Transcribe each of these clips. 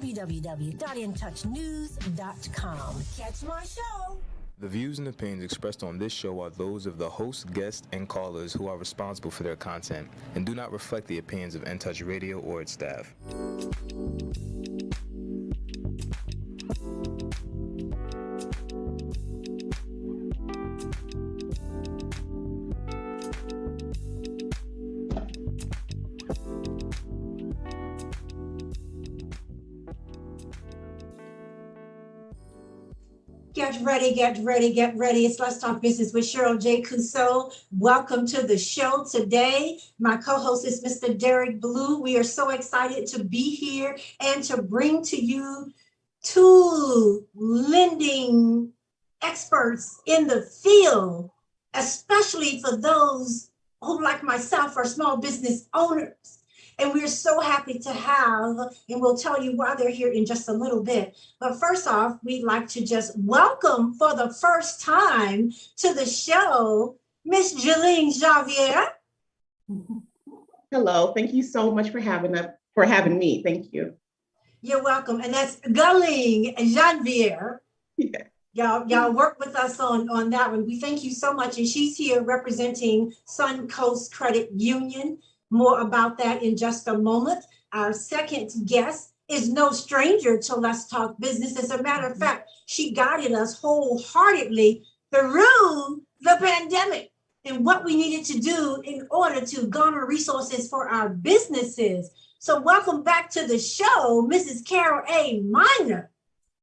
www.intouchnews.com. Catch my show. The views and opinions expressed on this show are those of the host, guests, and callers who are responsible for their content and do not reflect the opinions of In Touch Radio or its staff. Get ready, get ready, get ready. It's Let's Talk Business with Cheryl J. Cusseau. Welcome to the show today. My co-host is Mr. Derek Blue. We are so excited to be here and to bring to you two lending experts in the field, especially for those who, like myself, are small business owners. And we're so happy to have, and we'll tell you why they're here in just a little bit. But first off, we'd like to just welcome for the first time to the show, Miss Jeline Javier. Hello, thank you so much for having me. Thank you. You're welcome. And that's Galing Janvier. Yeah. Y'all work with us on that one. We thank you so much. And she's here representing Suncoast Credit Union. More about that in just a moment. Our second guest is no stranger to Let's Talk Business. As a matter of fact, she guided us wholeheartedly through the pandemic and what we needed to do in order to garner resources for our businesses. So welcome back to the show, Mrs. Carol A. Minor.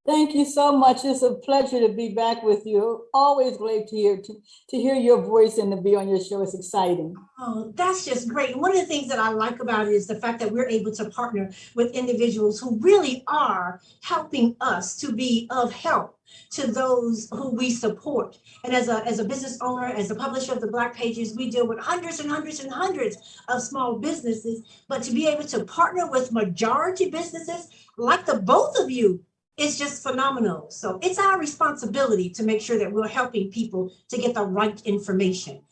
Thank you so much. It's a pleasure to be back with you. Always great to hear your voice and to be on your show. It's exciting. Oh, that's just great. And one of the things that I like about it is the fact that we're able to partner with individuals who really are helping us to be of help to those who we support. And as a business owner, as a publisher of the Black Pages, we deal with hundreds and hundreds and hundreds of small businesses. But to be able to partner with majority businesses like the both of you, it's just phenomenal. So it's our responsibility to make sure that we're helping people to get the right information.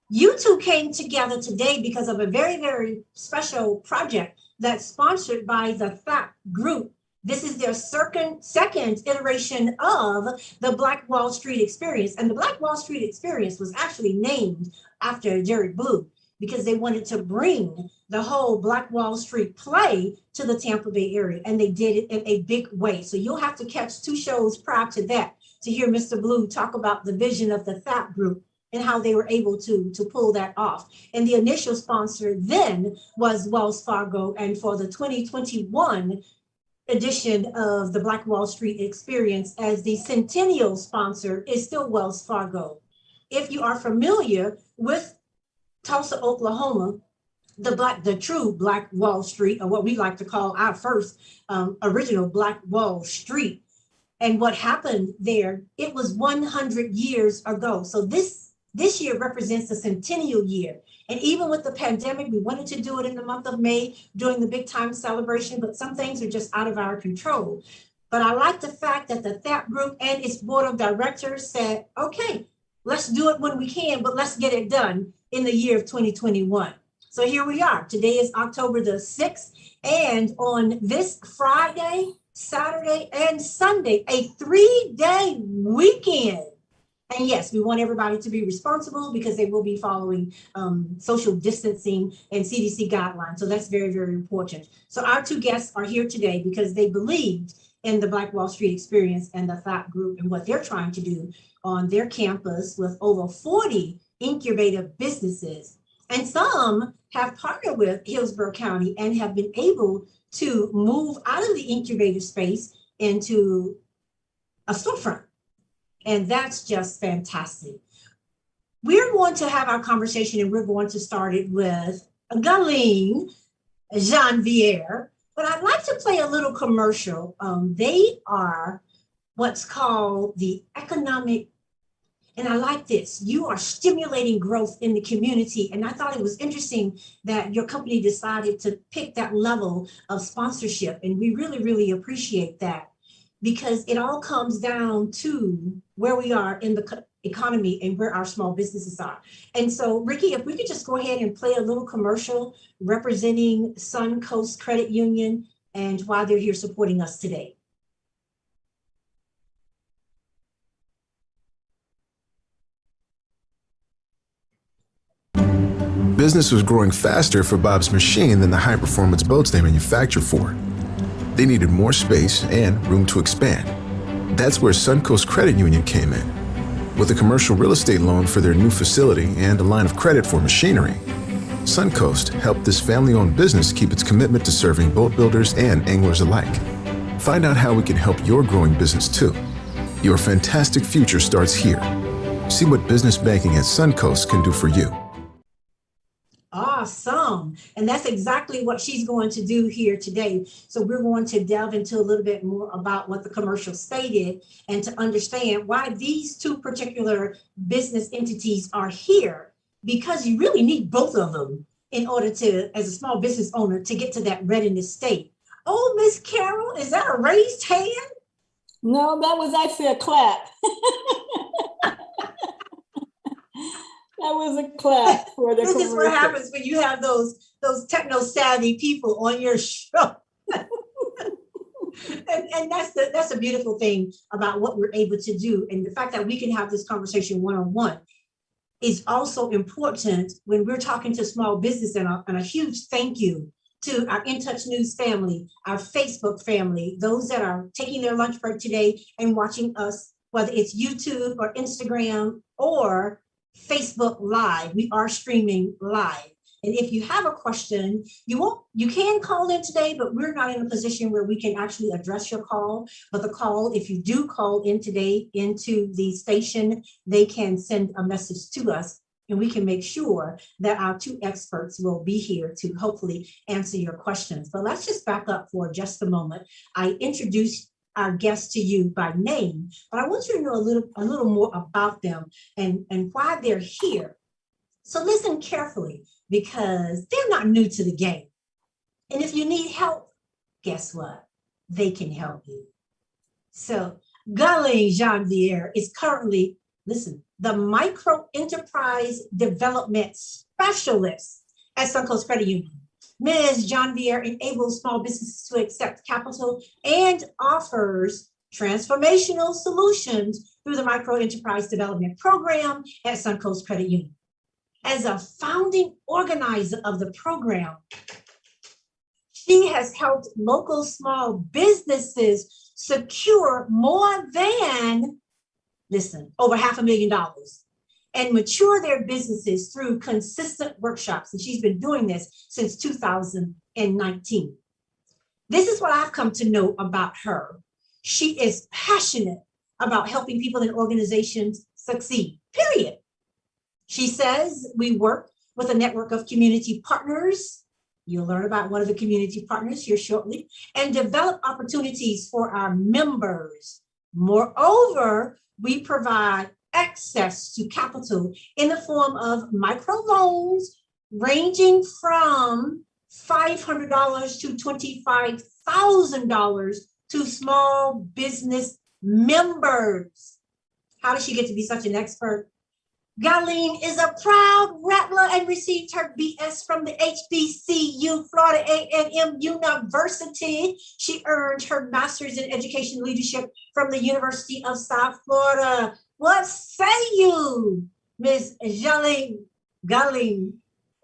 You two came together today because of a very, very special project that's sponsored by the THAP Group. This is their second iteration of the Black Wall Street Experience. And the Black Wall Street Experience was actually named after Derek Blue because they wanted to bring the whole Black Wall Street play to the Tampa Bay area. And they did it in a big way. So you'll have to catch two shows prior to that to hear Mr. Blue talk about the vision of the THAP Group and how they were able to pull that off. And the initial sponsor then was Wells Fargo. And for the 2021 edition of the Black Wall Street Experience, as the centennial sponsor is still Wells Fargo. If you are familiar with Tulsa, Oklahoma, the true Black Wall Street, or what we like to call our first original Black Wall Street, and what happened there, it was 100 years ago. So this year represents the centennial year. And even with the pandemic, we wanted to do it in the month of May during the big time celebration, but some things are just out of our control. But I like the fact that the THAP Group and its board of directors said, okay, let's do it when we can, but let's get it done in the year of 2021. So here we are. Today is October the 6th. And on this Friday, Saturday, and Sunday, a 3-day weekend. And yes, we want everybody to be responsible because they will be following social distancing and CDC guidelines. So that's very, very important. So our two guests are here today because they believed in the Black Wall Street Experience and the THAP Group and what they're trying to do on their campus with over 40 incubator businesses. And some have partnered with Hillsborough County and have been able to move out of the incubator space into a storefront. And that's just fantastic. We're going to have our conversation and we're going to start it with Galine Janvier. But I'd like to play a little commercial. They are what's called the economic, and I like this, you are stimulating growth in the community. And I thought it was interesting that your company decided to pick that level of sponsorship. And we really, really appreciate that because it all comes down to where we are in the economy and where our small businesses are. And so, Ricky, if we could just go ahead and play a little commercial representing Suncoast Credit Union and why they're here supporting us today. Business was growing faster for Bob's Machine than the high-performance boats they manufacture for. They needed more space and room to expand. That's where Suncoast Credit Union came in. With a commercial real estate loan for their new facility and a line of credit for machinery, Suncoast helped this family-owned business keep its commitment to serving boat builders and anglers alike. Find out how we can help your growing business too. Your fantastic future starts here. See what business banking at Suncoast can do for you. Awesome. And that's exactly what she's going to do here today. So we're going to delve into a little bit more about what the commercial stated and to understand why these two particular business entities are here, because you really need both of them in order to, as a small business owner, to get to that readiness state. Oh, Miss Carol, is that a raised hand? No, that was actually a clap. That was a clap for the This is what commercial. happens when you have those techno savvy people on your show. and that's a beautiful thing about what we're able to do. And the fact that we can have this conversation one-on-one is also important when we're talking to small business. And a huge thank you to our In Touch News family, our Facebook family, those that are taking their lunch break today and watching us, whether it's YouTube or Instagram or Facebook Live. We are streaming live. And if you have a question, you can call in today, but we're not in a position where we can actually address your call. But the call, if you do call in today into the station, they can send a message to us and we can make sure that our two experts will be here to hopefully answer your questions. But let's just back up for just a moment. I introduced our guests to you by name, but I want you to know a little more about them and why they're here. So listen carefully, because they're not new to the game. And if you need help, guess what? They can help you. So Galen Janvier is currently, listen, the Micro Enterprise Development Specialist at Suncoast Credit Union. Ms. Janvier enables small businesses to accept capital and offers transformational solutions through the Micro Enterprise Development Program at Suncoast Credit Union. As a founding organizer of the program, she has helped local small businesses secure more than, listen, over $500,000 and mature their businesses through consistent workshops. And she's been doing this since 2019. This is what I've come to know about her. She is passionate about helping people and organizations succeed, period. She says we work with a network of community partners. You'll learn about one of the community partners here shortly, and develop opportunities for our members. Moreover, we provide access to capital in the form of microloans ranging from $500 to $25,000 to small business members. How did she get to be such an expert? Galen is a proud Rattler and received her BS from the HBCU, Florida A&M University. She earned her master's in education leadership from the University of South Florida. What say you, Ms. Galen?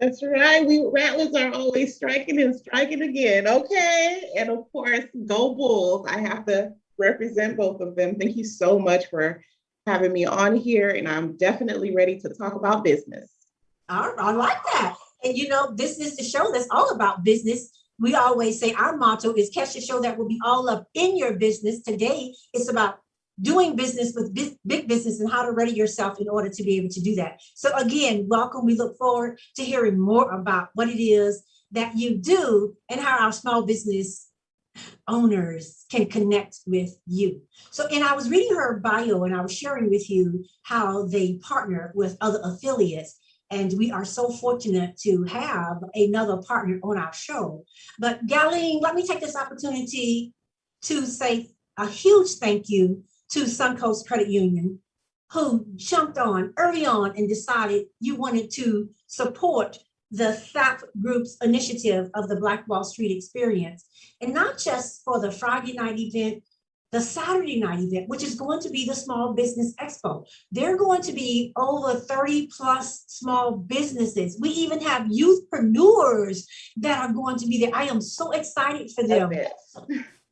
That's right. We Rattlers are always striking and striking again. Okay. And of course, go Bulls. I have to represent both of them. Thank you so much for having me on here. And I'm definitely ready to talk about business. I like that. And you know, this is the show that's all about business. We always say our motto is catch a show that will be all up in your business. Today, it's about doing business with big business and how to ready yourself in order to be able to do that. So again, welcome. We look forward to hearing more about what it is that you do and how our small business owners can connect with you. So, and I was reading her bio and I was sharing with you how they partner with other affiliates. And we are so fortunate to have another partner on our show. But Galen, let me take this opportunity to say a huge thank you to Suncoast Credit Union, who jumped on early on and decided you wanted to support the THAP Group's initiative of the Black Wall Street Experience, and not just for the Friday night event, the Saturday night event, which is going to be the Small Business Expo. There are going to be over 30 plus small businesses. We even have youthpreneurs that are going to be there. I am so excited for them.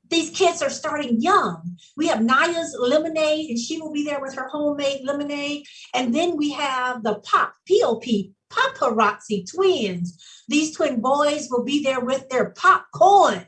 These kids are starting young. We have Naya's Lemonade, and she will be there with her homemade lemonade. And then we have the P-O-P, Paparazzi twins. These twin boys will be there with their popcorn.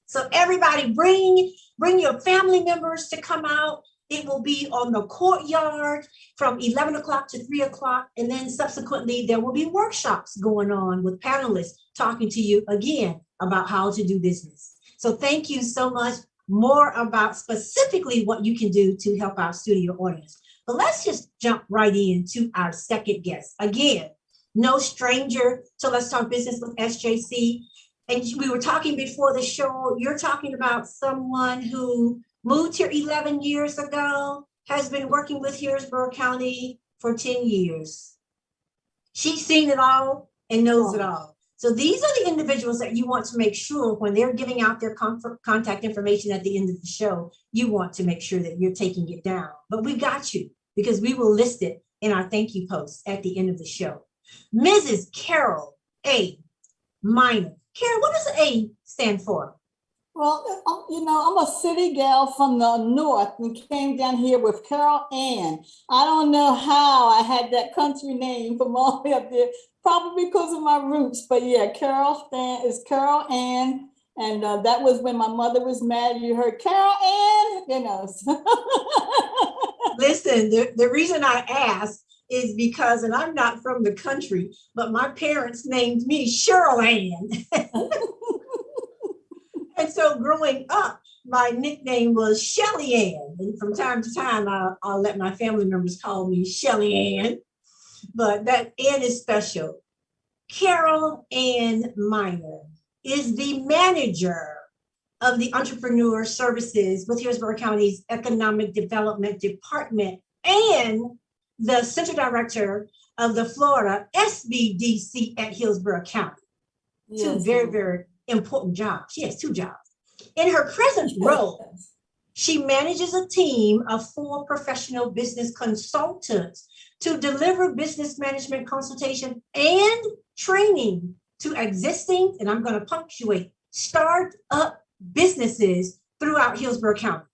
So everybody bring your family members to come out. It will be on the courtyard from 11 o'clock to 3 o'clock. And then subsequently, there will be workshops going on with panelists talking to you again about how to do business. So thank you so much. More about specifically what you can do to help our studio audience. But let's just jump right into our second guest. Again, no stranger to Let's Talk Business with SJC. And we were talking before the show, you're talking about someone who moved here 11 years ago, has been working with Hillsborough County for 10 years. She's seen it all and knows it all. So these are the individuals that you want to make sure when they're giving out their contact information at the end of the show, you want to make sure that you're taking it down. But we got you because we will list it in our thank you post at the end of the show. Mrs. Carol A. Minor. Carol, what does A stand for? Well, I'm a city gal from the north and came down here with Carol Ann. I don't know how I had that country name from all the way up there, probably because of my roots. But yeah, Carol is Carol Ann. And that was when my mother was mad. You heard Carol Ann, Listen, the reason I asked is because, and I'm not from the country, but my parents named me Cheryl Ann. And so growing up, my nickname was Shelly Ann. And from time to time, I'll let my family members call me Shelly Ann. But that Ann is special. Carol Ann Minor is the manager of the Entrepreneur Services with Hillsborough County's Economic Development Department and the Center Director of the Florida SBDC at Hillsborough County. Yes. Two very, very important jobs. She has two jobs. In her present role, she manages a team of 4 professional business consultants to deliver business management consultation and training to existing, and I'm going to punctuate, start-up businesses throughout Hillsborough County.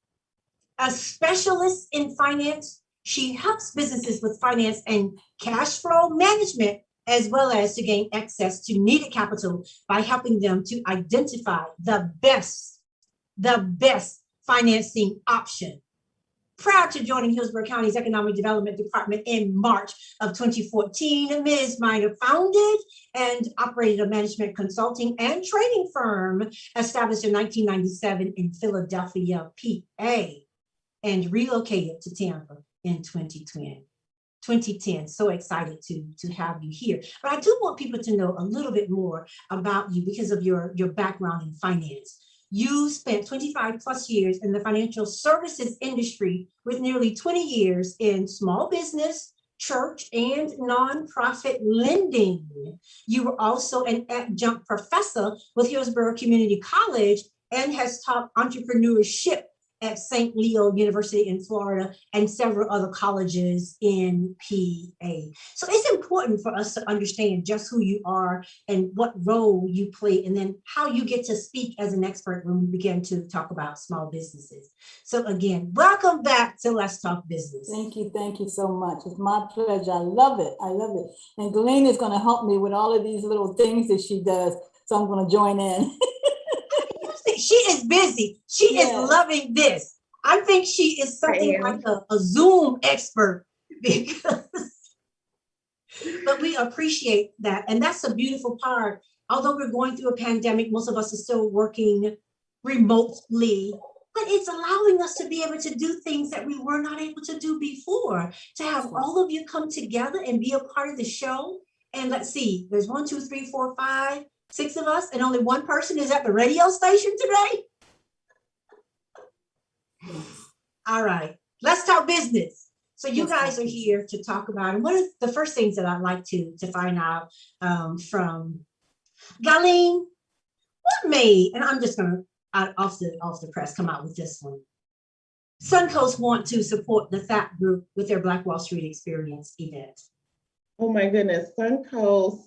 A specialist in finance, she helps businesses with finance and cash flow management, as well as to gain access to needed capital by helping them to identify the best financing option. Prior to joining Hillsborough County's Economic Development Department in March of 2014, Ms. Minor founded and operated a management consulting and training firm established in 1997 in Philadelphia, PA, and relocated to Tampa in 2010. So excited to have you here. But I do want people to know a little bit more about you because of your background in finance. You spent 25 plus years in the financial services industry with nearly 20 years in small business, church, and nonprofit lending. You were also an adjunct professor with Hillsborough Community College and has taught entrepreneurship at St. Leo University in Florida and several other colleges in PA. So it's important for us to understand just who you are and what role you play, and then how you get to speak as an expert when we begin to talk about small businesses. So again, welcome back to Let's Talk Business. Thank you so much. It's my pleasure. I love it. And Glenn is going to help me with all of these little things that she does. So I'm going to join in. She is busy. She is loving this. I think she is something like a Zoom expert because, but we appreciate that. And that's a beautiful part. Although we're going through a pandemic, most of us are still working remotely, but it's allowing us to be able to do things that we were not able to do before. To have all of you come together and be a part of the show. And let's see, there's 1, 2, 3, 4, 5, 6 of us, and only one person is at the radio station today. All right, let's talk business. So you guys are here to talk about, and one of the first things that I'd like to find out from Darlene, what made, and I'm just gonna off the press come out with this one. Suncoast want to support the THAP group with their Black Wall Street Experience event. Oh my goodness, Suncoast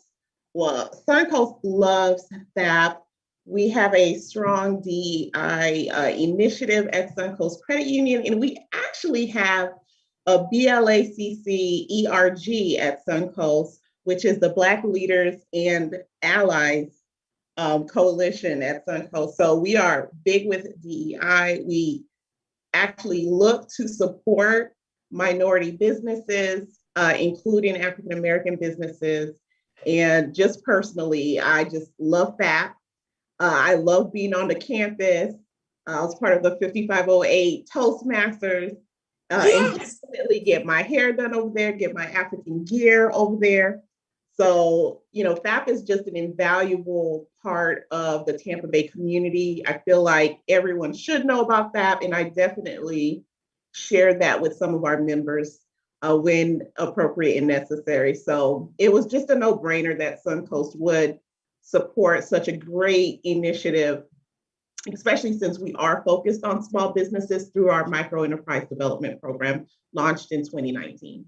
loves THAP. We have a strong DEI initiative at Suncoast Credit Union, and we actually have a BLACC ERG at Suncoast, which is the Black Leaders and Allies coalition at Suncoast. So we are big with DEI. We actually look to support minority businesses, including African-American businesses. And just personally, I just love that. I love being on the campus. I was part of the 5508 Toastmasters. And definitely get my hair done over there, get my African gear over there. So, THAP is just an invaluable part of the Tampa Bay community. I feel like everyone should know about THAP, and I definitely share that with some of our members when appropriate and necessary. So it was just a no-brainer that Suncoast would support such a great initiative, especially since we are focused on small businesses through our micro enterprise development program launched in 2019.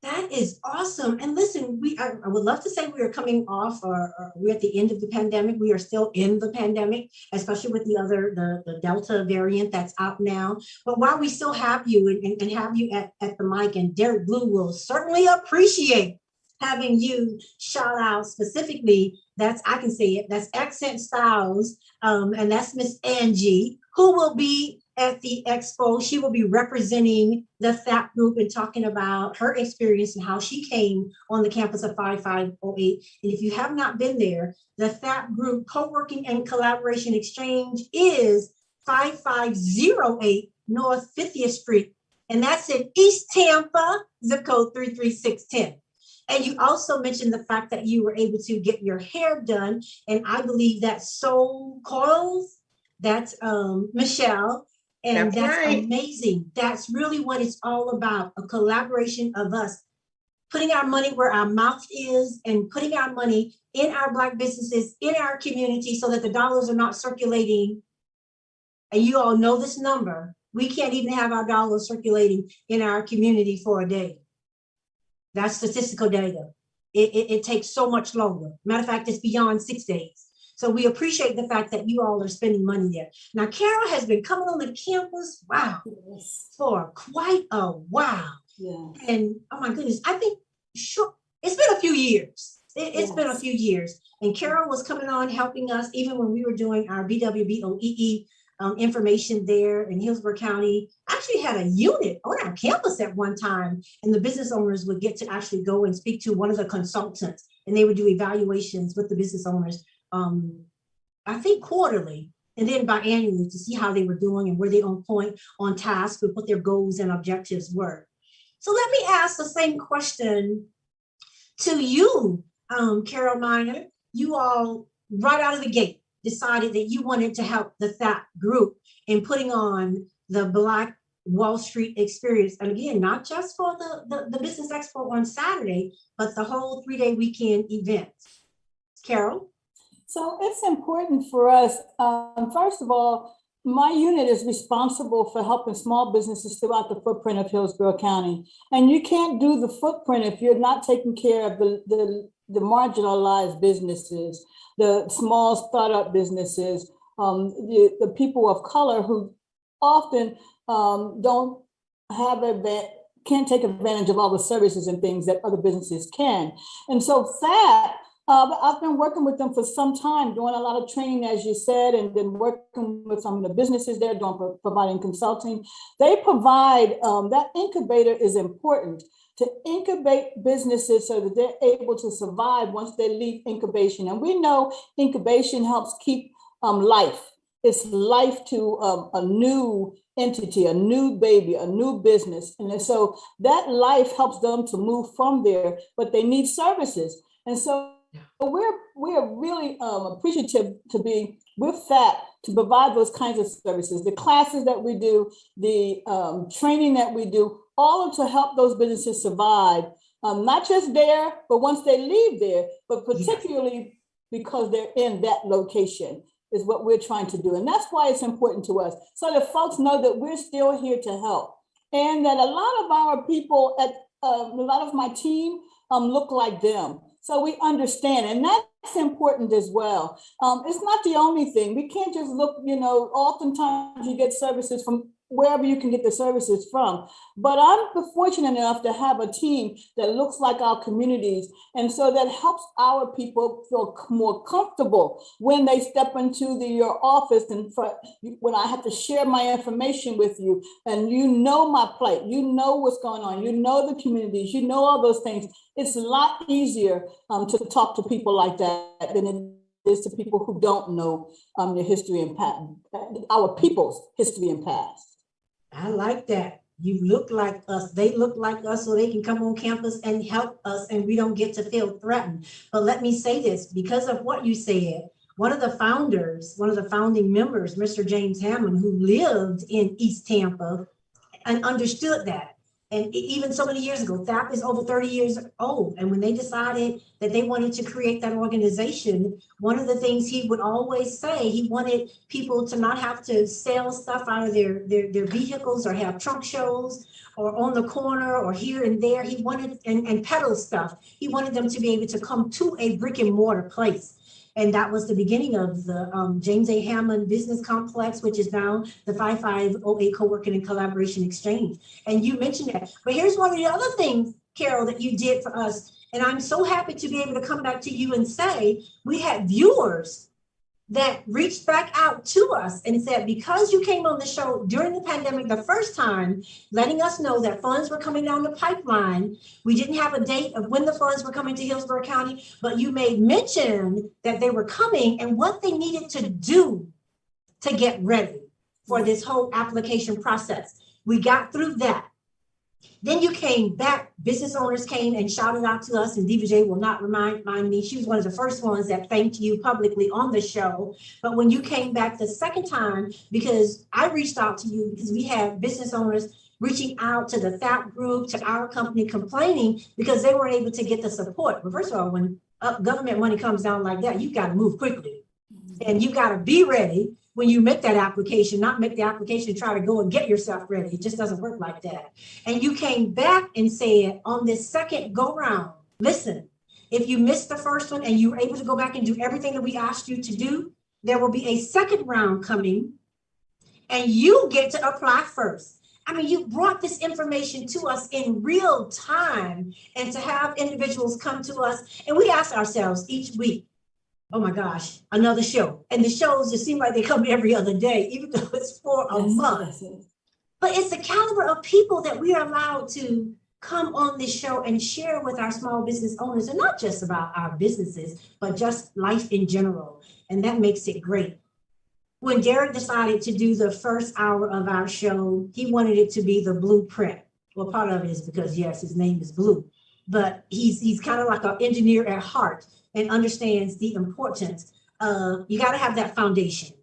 That is awesome. And listen, I would love to say we are coming off or we're at the end of the pandemic. We are still in the pandemic, especially with the Delta variant that's out now. But while we still have you and have you at the mic, and Derek Blue will certainly appreciate having you shout out specifically, I can say it, that's Accent Styles, and that's Miss Angie, who will be at the expo. She will be representing the THAP group and talking about her experience and how she came on the campus of 5508. And if you have not been there, the THAP group co-working and collaboration exchange is 5508 North 50th Street. And that's in East Tampa, zip code 33610. And you also mentioned the fact that you were able to get your hair done. And I believe that's Soul Coils, that's Michelle. And that's right. Amazing. That's really what it's all about, a collaboration of us putting our money where our mouth is and putting our money in our Black businesses, in our community, so that the dollars are not circulating. And you all know this number. We can't even have our dollars circulating in our community for a day. That's statistical data. It takes so much longer. Matter of fact, it's beyond 6 days. So we appreciate the fact that you all are spending money there. Now, Carol has been coming on the campus, for quite a while. Yeah. And oh my goodness, I think it's been a few years. It's been a few years. And Carol was coming on helping us even when we were doing our BWBOEE information there in Hillsborough County. Actually had a unit on our campus at one time, and the business owners would get to actually go and speak to one of the consultants, and they would do evaluations with the business owners, I think quarterly, and then biannually to see how they were doing and were they on point, on task with what their goals and objectives were. So let me ask the same question to you, Carol Miner. You all right out of the gate decided that you wanted to help the THAP group in putting on the Black Wall Street Experience. And again, not just for the Business Expo on Saturday, but the whole 3-day weekend event. Carol? So it's important for us. First of all, my unit is responsible for helping small businesses throughout the footprint of Hillsborough County. And you can't do the footprint if you're not taking care of the marginalized businesses, the small startup businesses, the people of color who often don't have can't take advantage of all the services and things that other businesses can. And so THAP, I've been working with them for some time, doing a lot of training, as you said, and then working with some of the businesses there, providing consulting. They provide, that incubator is important to incubate businesses so that they're able to survive once they leave incubation. And we know incubation helps keep life. It's life to a new entity, a new baby, a new business. And so that life helps them to move from there, but they need services. And so we're really appreciative to be with that, to provide those kinds of services. The classes that we do, the training that we do, all to help those businesses survive, not just there, but once they leave there, but particularly because they're in that location is what we're trying to do. And that's why it's important to us, so that folks know that we're still here to help. And that a lot of our people a lot of my team look like them. So we understand, and that's important as well. It's not the only thing. We can't just look, oftentimes you get services from wherever you can get the services from. But I'm fortunate enough to have a team that looks like our communities. And so that helps our people feel more comfortable when they step into your office and when I have to share my information with you and my plight, what's going on, the communities, all those things. It's a lot easier to talk to people like that than it is to people who don't know your history and past, our people's history and past. I like that. You look like us. They look like us, so they can come on campus and help us, and we don't get to feel threatened. But let me say this, because of what you said, one of the founding members, Mr. James Hammond, who lived in East Tampa and understood that. And even so many years ago, THAP is over 30 years old. And when they decided that they wanted to create that organization, one of the things he would always say, he wanted people to not have to sell stuff out of their vehicles or have trunk shows or on the corner or here and there. He wanted, and peddle stuff. He wanted them to be able to come to a brick and mortar place. And that was the beginning of the James A. Hammond Business Complex, which is now the 5508 Co-working and Collaboration Exchange. And you mentioned that. But here's one of the other things, Carol, that you did for us. And I'm so happy to be able to come back to you and say, we had viewers that reached back out to us and said, because you came on the show during the pandemic the first time, letting us know that funds were coming down the pipeline. We didn't have a date of when the funds were coming to Hillsborough County, but you made mention that they were coming and what they needed to do to get ready for this whole application process. We got through that. Then you came back, business owners came and shouted out to us, and Diva J will not remind me, she was one of the first ones that thanked you publicly on the show. But when you came back the second time, because I reached out to you because we had business owners reaching out to the THAP group, to our company, complaining because they weren't able to get the support. But first of all, when government money comes down like that, you've got to move quickly. And you got to be ready when you make that application, not make the application and try to go and get yourself ready. It just doesn't work like that. And you came back and said on this second go round, listen, if you missed the first one and you were able to go back and do everything that we asked you to do, there will be a second round coming and you get to apply first. I mean, you brought this information to us in real time, and to have individuals come to us, and we ask ourselves each week, oh my gosh, another show. And the shows just seem like they come every other day, even though it's for a month. But it's the caliber of people that we are allowed to come on this show and share with our small business owners, and not just about our businesses, but just life in general. And that makes it great. When Derek decided to do the first hour of our show, he wanted it to be the blueprint. Well, part of it is because, yes, his name is Blue, but he's kind of like an engineer at heart and understands the importance of, you got to have that foundation.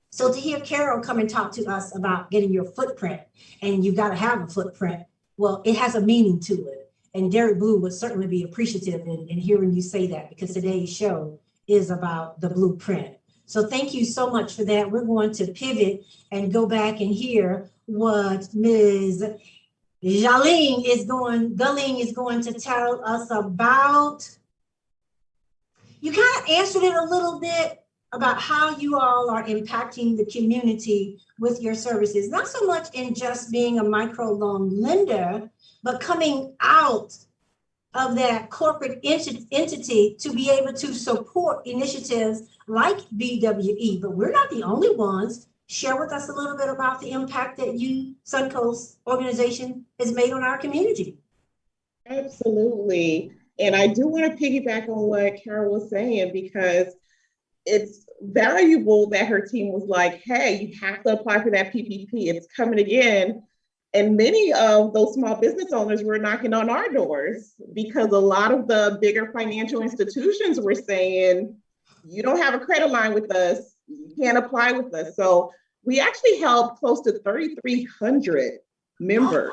So to hear Carol come and talk to us about getting your footprint, and you got to have a footprint, well, it has a meaning to it. And Derek Blue would certainly be appreciative in hearing you say that, because today's show is about the blueprint. So thank you so much for that. We're going to pivot and go back and hear what Ms. Jaline is going to tell us about. You kind of answered it a little bit about how you all are impacting the community with your services, not so much in just being a microloan lender, but coming out of that corporate entity to be able to support initiatives like BWE. But we're not the only ones. Share with us a little bit about the impact that you, Suncoast organization, has made on our community. Absolutely. And I do want to piggyback on what Carol was saying, because it's valuable that her team was like, hey, you have to apply for that PPP. It's coming again. And many of those small business owners were knocking on our doors, because a lot of the bigger financial institutions were saying, you don't have a credit line with us, you can't apply with us. So we actually helped close to 3,300 members.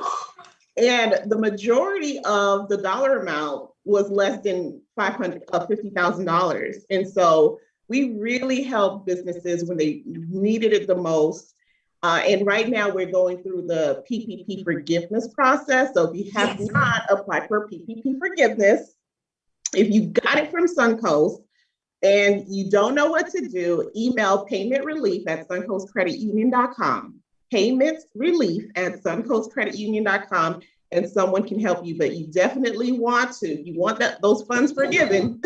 And the majority of the dollar amount was less than $50,000. And so we really helped businesses when they needed it the most. And right now we're going through the PPP forgiveness process. So if you have not applied for PPP forgiveness, if you got it from Suncoast and you don't know what to do, email paymentrelief@suncoastcreditunion.com, paymentrelief@suncoastcreditunion.com, and someone can help you. But you definitely want those funds forgiven,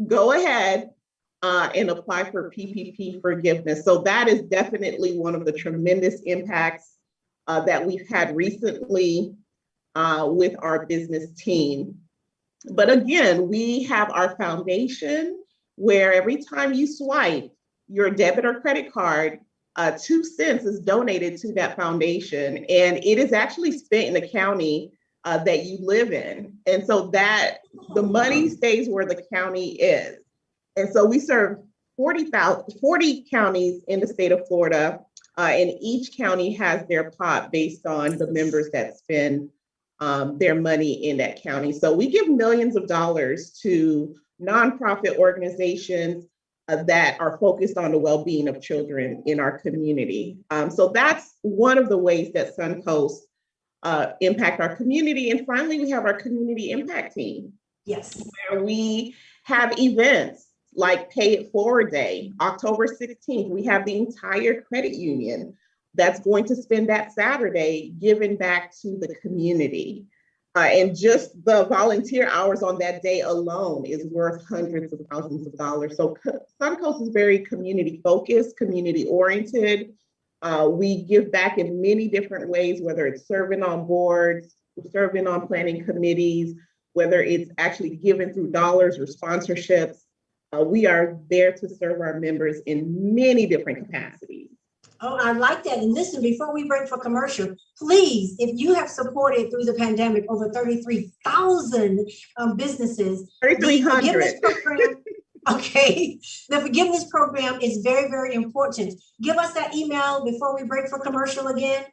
go ahead and apply for PPP forgiveness. So that is definitely one of the tremendous impacts that we've had recently with our business team. But again, we have our foundation where every time you swipe your debit or credit card, 2 cents is donated to that foundation, and it is actually spent in the county that you live in. And so that the money stays where the county is. And so we serve 40 counties in the state of Florida, and each county has their pot based on the members that spend their money in that county. So we give millions of dollars to nonprofit organizations that are focused on the well-being of children in our community. So that's one of the ways that Suncoast impact our community. And finally, we have our community impact team. Yes. Where we have events like Pay It Forward Day, October 16th. We have the entire credit union that's going to spend that Saturday giving back to the community. And just the volunteer hours on that day alone is worth hundreds of thousands of dollars. So Suncoast is very community focused, community oriented. We give back in many different ways, whether it's serving on boards, serving on planning committees, whether it's actually given through dollars or sponsorships. We are there to serve our members in many different capacities. Oh, I like that. And listen, before we break for commercial, please, if you have supported through the pandemic over 33,000 businesses, 3,300. Okay, the forgiveness program is very, very important. Give us that email before we break for commercial again.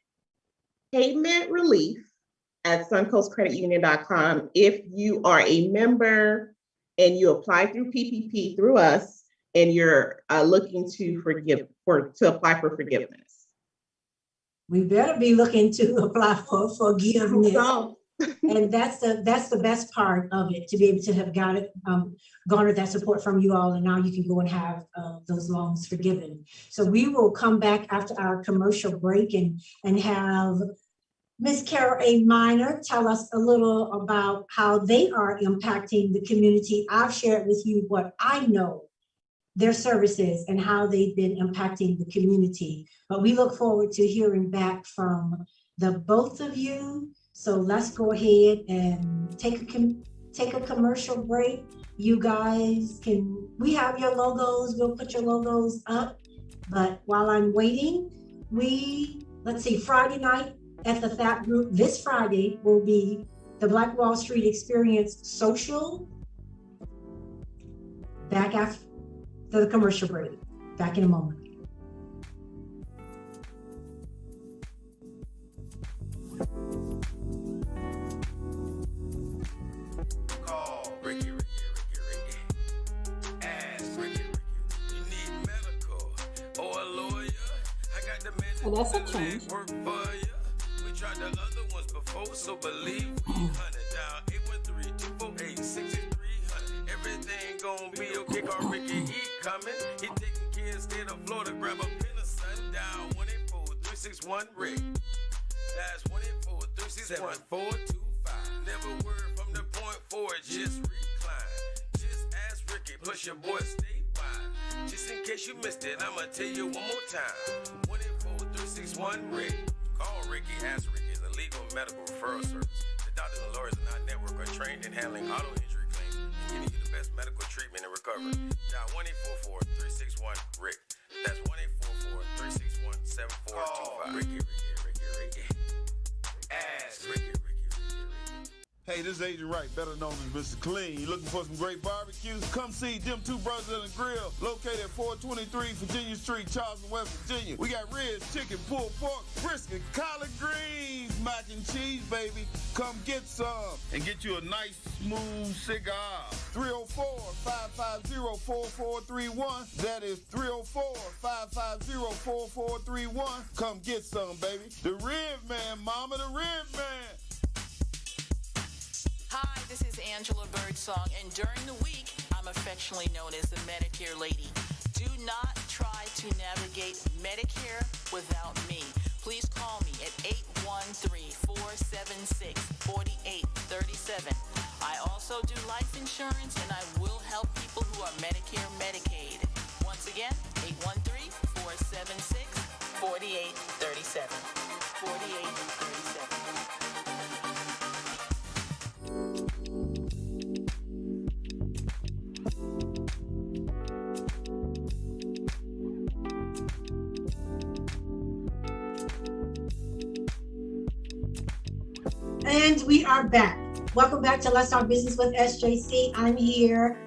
paymentrelief@suncoastcreditunion.com. If you are a member and you apply through PPP through us, and you're looking to apply for forgiveness. We better be looking to apply for forgiveness. So, and that's the best part of it, to be able to have garnered that support from you all, and now you can go and have those loans forgiven. So we will come back after our commercial break and have Ms. Carol A. Minor tell us a little about how they are impacting the community. I've shared with you what I know, their services and how they've been impacting the community. But we look forward to hearing back from the both of you. So let's go ahead and take a commercial break. You guys we have your logos, we'll put your logos up. But while I'm waiting, let's see, Friday night at the THAP group, this Friday will be the Black Wall Street Experience Social. Back after the commercial break. Back in a moment. Call Ricky. Ask Ricky. You need medical or a lawyer. I got the medical. Well, that's a change. Work for you. We tried the other ones before, so believe we 100 down 813-248-6300. Everything gon' be okay. Call Ricky. Coming, he taking care of state of Florida. Grab a pen or sundown. 184-361-RICK. That's 184-361-425. Never word from the point forward, just recline. Just ask Ricky, push your boy statewide. Just in case you missed it, I'ma tell you one more time. 184-361-RICK. Call Ricky, ask Ricky. It's a legal medical referral service. The doctors and lawyers in our network are trained in handling auto injury claims and getting you the best medical treatment and recovery. Dial 1-844-361-RICK. That's 1-844-361-7425. Ricky. Ask Ricky. Hey, this is Agent Wright, better known as Mr. Clean. You looking for some great barbecue? Come see them two brothers in the grill, located at 423 Virginia Street, Charleston, West Virginia. We got ribs, chicken, pulled pork, brisket, collard greens, mac and cheese, baby. Come get some and get you a nice, smooth cigar. 304-550-4431. That is 304-550-4431. Come get some, baby. The Rib Man, mama, the Rib Man. Hi, this is Angela Birdsong, and during the week, I'm affectionately known as the Medicare lady. Do not try to navigate Medicare without me. Please call me at 813-476-4837. I also do life insurance, and I will help people who are Medicare, Medicaid. Once again, 813-476-4837. 4837. And we are back. Welcome back to Let's Talk Business with SJC. I'm here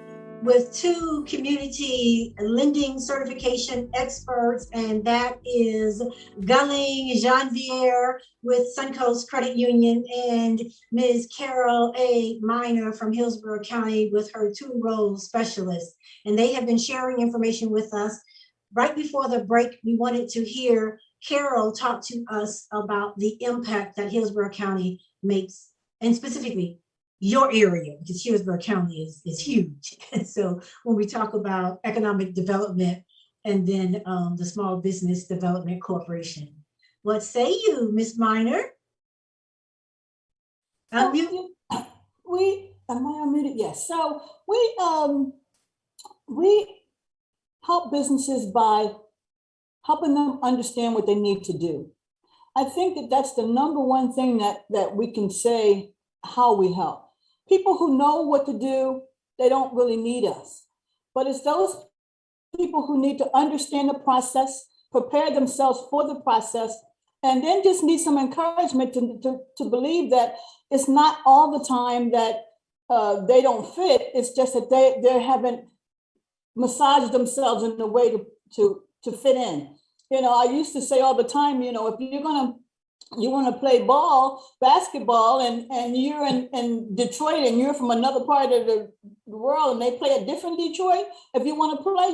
with two community lending certification experts, and that is Gulling Janvier with Suncoast Credit Union and Ms. Carol A. Miner from Hillsborough County with her two-role specialist. And they have been sharing information with us. Right before the break, we wanted to hear Carol talk to us about the impact that Hillsborough County makes, and specifically your area, because Hillsborough County is huge. And so when we talk about economic development and then the Small Business Development Corporation, what say you, Ms. Miner? Unmute. Am I unmuted? Yes. So we help businesses by helping them understand what they need to do. I think that that's the number one thing that we can say how we help. People who know what to do, they don't really need us. But it's those people who need to understand the process, prepare themselves for the process, and then just need some encouragement to believe that it's not all the time that they don't fit. It's just that they haven't massaged themselves in a way to fit in. You know, I used to say all the time, you know, if you want to play basketball, and you're in Detroit and you're from another part of the world and they play a different Detroit, if you want to play,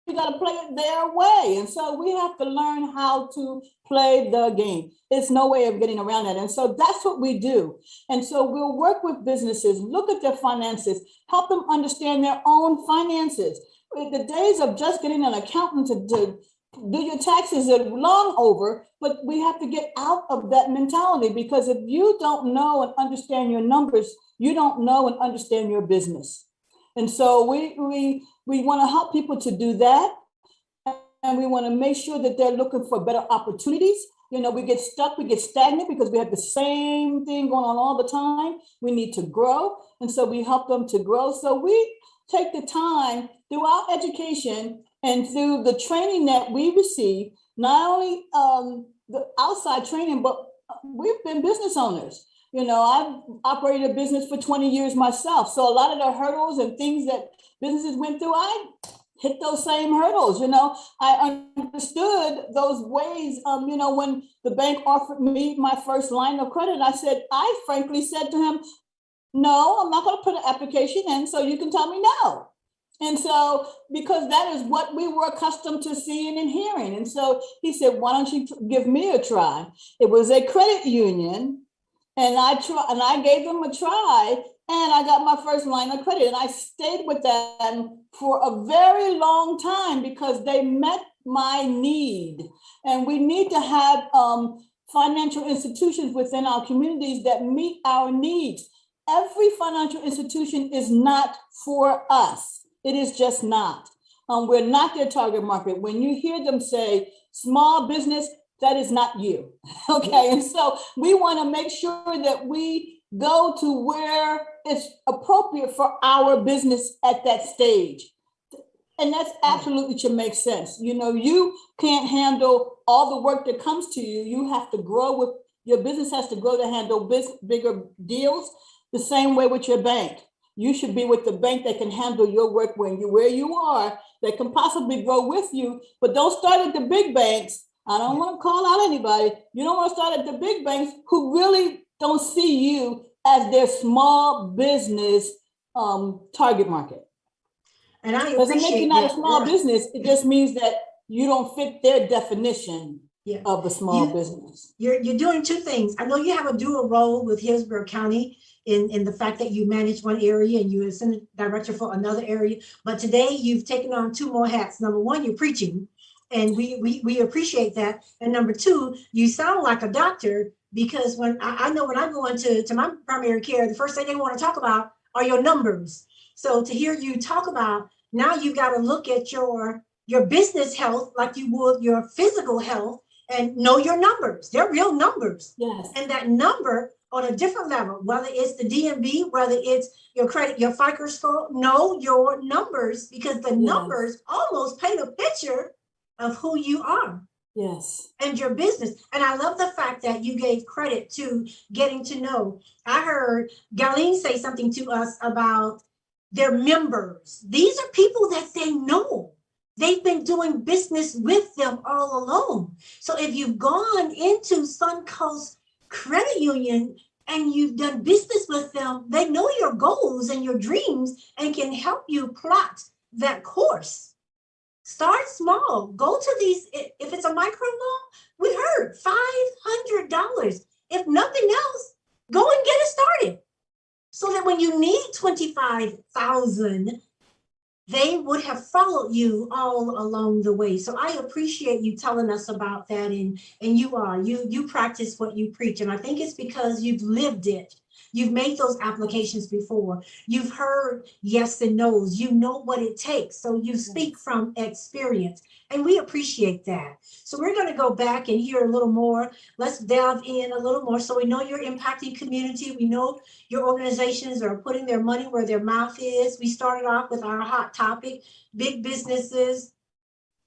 you got to play it their way. And so we have to learn how to play the game. There's no way of getting around that. And so that's what we do. And so we'll work with businesses, look at their finances, help them understand their own finances. The days of just getting an accountant to do your taxes are long over, but we have to get out of that mentality, because if you don't know and understand your numbers, you don't know and understand your business. And so we want to help people to do that. And we want to make sure that they're looking for better opportunities. You know, we get stuck, we get stagnant because we have the same thing going on all the time. We need to grow. And so we help them to grow. So we take the time through our education and through the training that we receive, not only the outside training, but we've been business owners. You know, I've operated a business for 20 years myself. So a lot of the hurdles and things that businesses went through, I hit those same hurdles. You know, I understood those ways. You know, when the bank offered me my first line of credit, I frankly said to him, no, I'm not going to put an application in, so you can tell me no. And so, because that is what we were accustomed to seeing and hearing. And so he said, why don't you give me a try? It was a credit union, and I gave them a try, and I got my first line of credit. And I stayed with them for a very long time because they met my need. And we need to have financial institutions within our communities that meet our needs. Every financial institution is not for us. It is just not. We're not their target market. When you hear them say small business, that is not you. Okay. And so we want to make sure that we go to where it's appropriate for our business at that stage. And that's absolutely should make sense. You know, you can't handle all the work that comes to you. You have to grow with your business, has to grow to handle bigger deals. The same way with your bank. You should be with the bank that can handle your work where you are, that can possibly grow with you, but don't start at the big banks. I don't want to call out anybody. You don't want to start at the big banks who really don't see you as their small business target market. And I doesn't make you not a small yeah. business. It just means that you don't fit their definition of a small business. You're doing two things. I know you have a dual role with Hillsborough County in the fact that you manage one area and you're assistant director for another area. But today you've taken on two more hats. Number one, you're preaching, and we appreciate that. And number two, you sound like a doctor, because when I know when I go into my primary care, the first thing they want to talk about are your numbers. So to hear you talk about, now you got to look at your business health like you would your physical health, and know your numbers. They're real numbers. Yes. And that number on a different level, whether it's the DMV, whether it's your credit, your FICO score, know your numbers, because the numbers almost paint a picture of who you are. Yes. And your business. And I love the fact that you gave credit to getting to know. I heard Galeen say something to us about their members. These are people that they know. They've been doing business with them all along. So if you've gone into Suncoast Credit Union and you've done business with them, they know your goals and your dreams and can help you plot that course. Start small. Go to these. If it's a micro loan, we heard $500. If nothing else, go and get it started. So that when you need $25,000, they would have followed you all along the way. So I appreciate you telling us about that. And you practice what you preach. And I think it's because you've lived it. You've made those applications before. You've heard yes and no's. You know what it takes. So you speak from experience. And we appreciate that. So we're going to go back and hear a little more. Let's delve in a little more. So we know you're impacting community. We know your organizations are putting their money where their mouth is. We started off with our hot topic, big businesses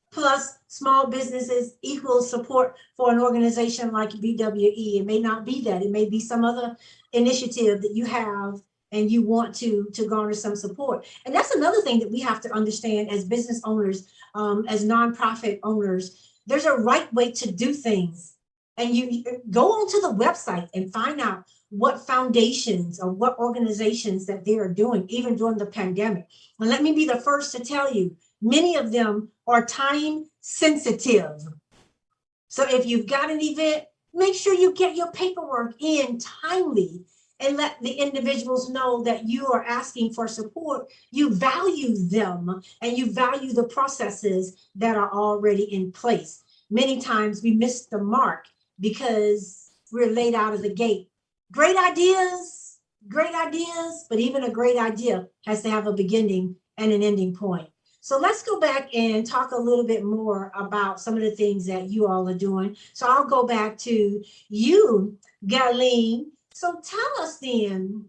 plus small businesses equals support for an organization like BWE. It may not be that. It may be some other initiative that you have and you want to garner some support. And that's another thing that we have to understand as business owners, as nonprofit owners. There's a right way to do things. And you go onto the website and find out what foundations or what organizations that they are doing, even during the pandemic. And let me be the first to tell you, many of them are time sensitive. So if you've got an event, make sure you get your paperwork in timely and let the individuals know that you are asking for support. You value them and you value the processes that are already in place. Many times we miss the mark because we're late out of the gate. Great ideas, but even a great idea has to have a beginning and an ending point. So let's go back and talk a little bit more about some of the things that you all are doing. So I'll go back to you, Galeen. So tell us then,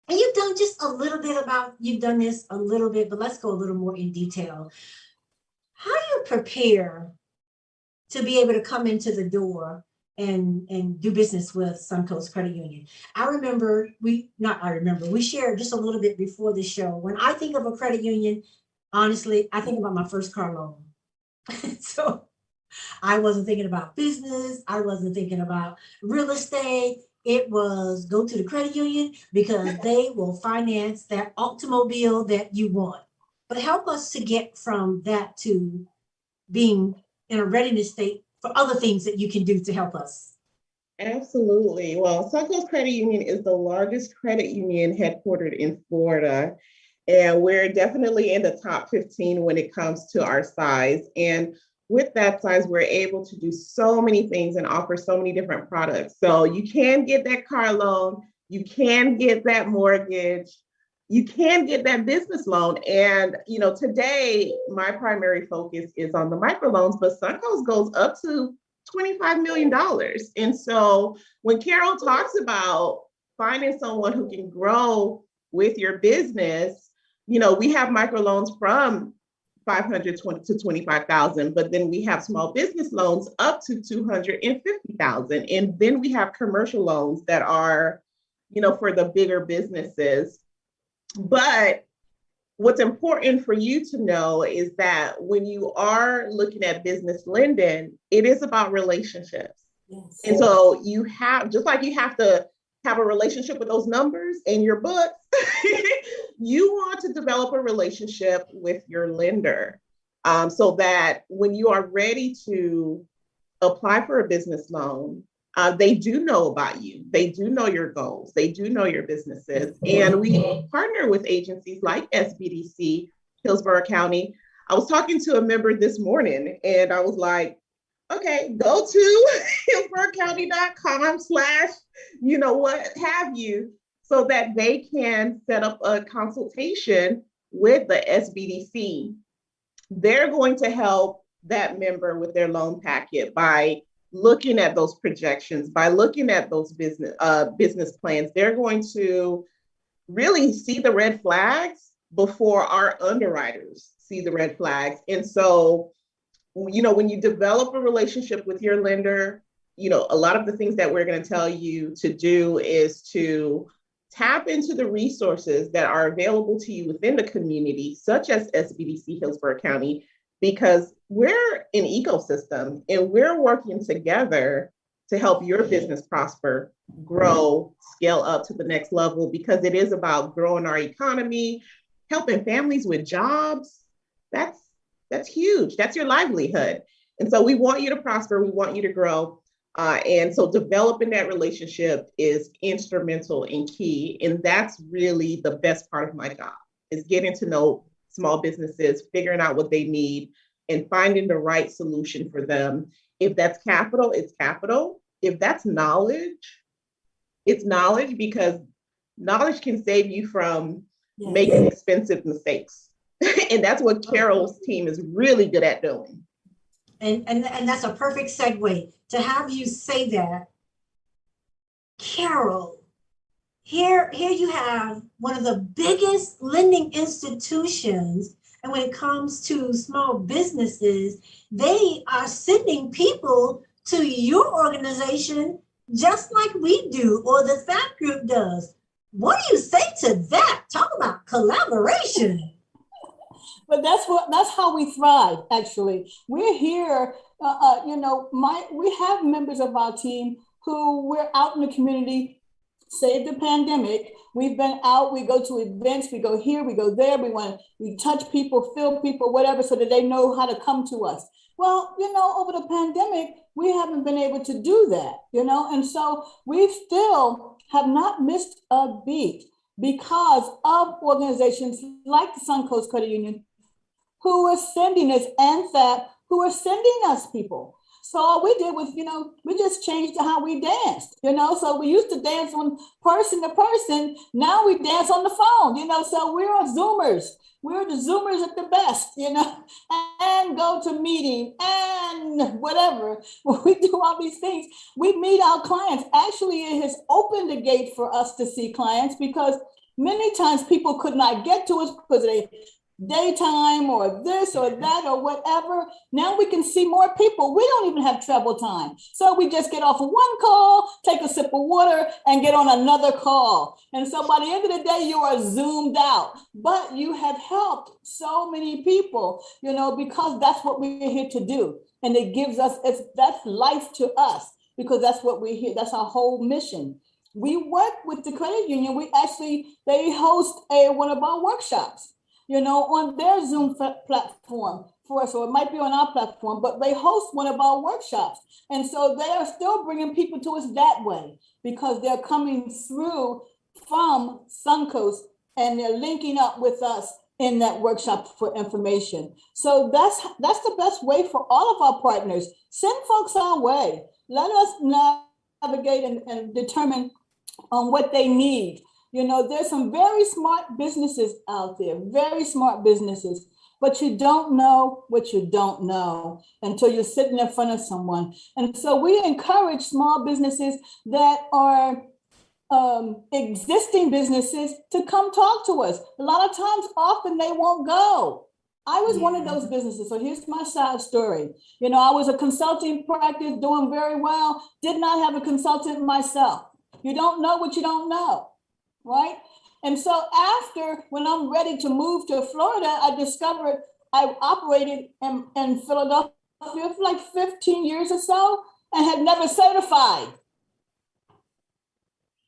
and you've done just a little bit about, you've done this a little bit, but let's go a little more in detail. How do you prepare to be able to come into the door and do business with Suncoast Credit Union? We shared just a little bit before the show. When I think of a credit union, honestly, I think about my first car loan. So I wasn't thinking about business. I wasn't thinking about real estate. It was go to the credit union because they will finance that automobile that you want. But help us to get from that to being in a readiness state for other things that you can do to help us. Absolutely. Well, Suncoast Credit Union is the largest credit union headquartered in Florida. And we're definitely in the top 15 when it comes to our size. And with that size, we're able to do so many things and offer so many different products. So you can get that car loan, you can get that mortgage, you can get that business loan. And, today my primary focus is on the microloans, but Suncoast goes up to $25 million. And so when Carol talks about finding someone who can grow with your business, we have microloans from $500 to $25,000, but then we have small business loans up to $250,000. And then we have commercial loans that are, for the bigger businesses. But what's important for you to know is that when you are looking at business lending, it is about relationships. Yes. And so you have, just like you have to have a relationship with those numbers and your books. You want to develop a relationship with your lender, so that when you are ready to apply for a business loan, they do know about you. They do know your goals. They do know your businesses. And we partner with agencies like SBDC, Hillsborough County. I was talking to a member this morning and I was like, okay, go to hillsboroughcounty.com/ what have you, so that they can set up a consultation with the SBDC. They're going to help that member with their loan packet by looking at those projections, by looking at those business plans. They're going to really see the red flags before our underwriters see the red flags. And so, when you develop a relationship with your lender, a lot of the things that we're going to tell you to do is to tap into the resources that are available to you within the community, such as SBDC Hillsborough County, because we're an ecosystem and we're working together to help your business prosper, grow, scale up to the next level, because it is about growing our economy, helping families with jobs. That's huge. That's your livelihood. And so we want you to prosper. We want you to grow. And so developing that relationship is instrumental and key. And that's really the best part of my job, is getting to know small businesses, figuring out what they need, and finding the right solution for them. If that's capital, it's capital. If that's knowledge, it's knowledge, because knowledge can save you from making expensive mistakes. And that's what Carol's team is really good at doing. And that's a perfect segue to have you say that. Carol, here you have one of the biggest lending institutions, and when it comes to small businesses, they are sending people to your organization just like we do, or the FAT group does. What do you say to that? Talk about collaboration. But that's how we thrive. Actually, we're here. We have members of our team who we're out in the community. Save the pandemic. We've been out. We go to events. We go here. We go there. We touch people, feel people, whatever, so that they know how to come to us. Well, over the pandemic, we haven't been able to do that. And so we still have not missed a beat because of organizations like the Suncoast Credit Union, who are sending us, and FAP, who are sending us people. So all we did was, we just changed how we danced, so we used to dance on person to person. Now we dance on the phone, so we're Zoomers. We're the Zoomers at the best, and go to meeting and whatever. We do all these things. We meet our clients. Actually, it has opened the gate for us to see clients, because many times people could not get to us because they daytime or this or that or whatever. Now we can see more people. We don't even have travel time. So we just get off of one call, take a sip of water, and get on another call. And so by the end of the day, you are zoomed out. But you have helped so many people, because that's what we're here to do. And it gives us, that's life to us, because that's what we're here. That's our whole mission. We work with the credit union. They host one of our workshops, on their Zoom platform for us, or it might be on our platform, but they host one of our workshops. And so they are still bringing people to us that way, because they're coming through from Suncoast and they're linking up with us in that workshop for information. So that's the best way for all of our partners. Send folks our way. Let us navigate and determine on what they need. There's some very smart businesses out there, very smart businesses, but you don't know what you don't know until you're sitting in front of someone. And so we encourage small businesses that are existing businesses to come talk to us. A lot of times, often they won't go. I was one of those businesses. So here's my side story. I was a consulting practice doing very well, did not have a consultant myself. You don't know what you don't know. Right? And so when I'm ready to move to Florida, I discovered I operated in Philadelphia for like 15 years or so and had never certified.